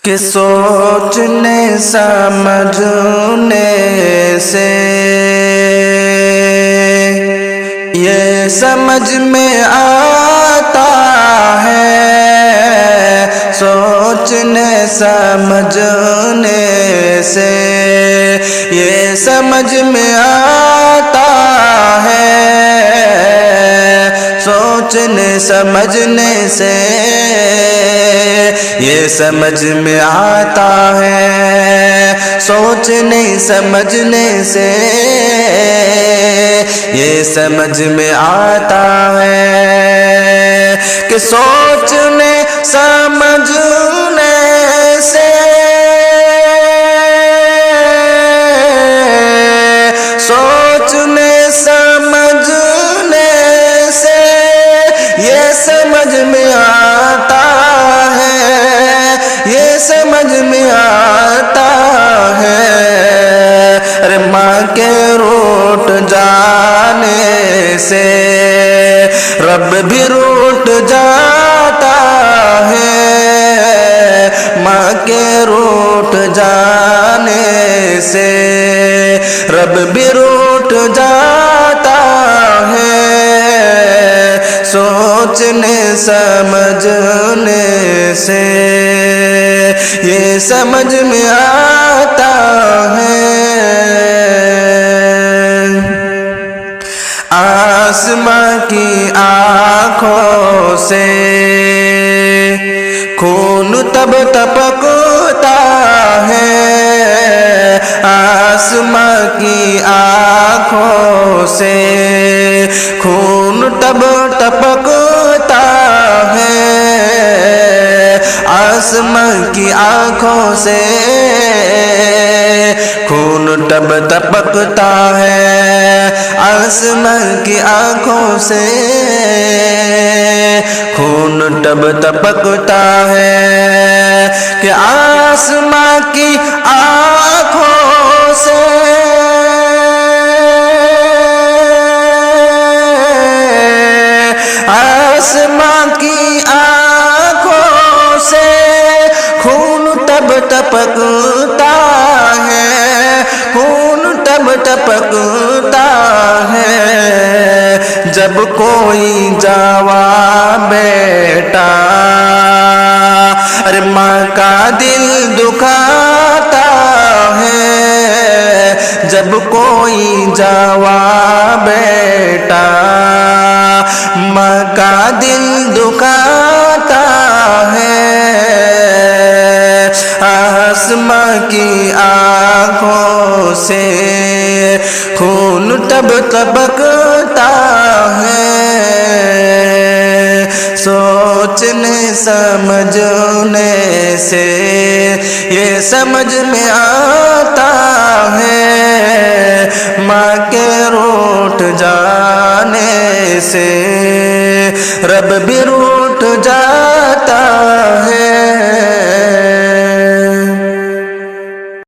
کہ سوچنے سمجھنے سے یہ سمجھ میں آتا ہے، سوچنے سمجھنے سے یہ سمجھ میں آتا ہے، سوچنے سمجھنے سے یہ سمجھ میں آتا ہے، سوچنے سمجھنے سے یہ سمجھ میں آتا ہے کہ سوچنے سمجھنے سے سوچنے سمجھنے سے یہ سمجھ میں آتا ہے، یہ سمجھ میں آتا ہے، ارے ماں کے روٹ جانے سے رب بھی روٹ جاتا ہے، ماں کے روٹ جانے سے رب بھی روٹ جاتا ہے، سوچنے سمجھنے سے یہ سمجھ میں آتا ہے۔ آسماں کی آنکھوں سے خون تب ٹپکتا ہے، آسماں کی آنکھوں سے خون تب ٹپکتا ہے، آسماں کی آنکھوں سے خون تب ٹپکتا ہے، آسماں کی آنکھوں سے خون تب ٹپکتا ہے کہ آسماں کی آنکھوں سے آسماں کی آنکھوں سے خون تب ٹپکتا ہے، خون تب ٹپکتا ہے جب کوئی جوان بیٹا ارے ماں کا دل دکھاتا ہے، جب کوئی جوان بیٹا ماں کا دل دکھاتا ہے، آسماں کی آنکھوں سے خون تب ٹپکتا ہے، سوچنے سمجھنے سے یہ سمجھ میں آتا ہے، ماں کے روٹ جانے سے رب بھی روٹ جاتا ہے،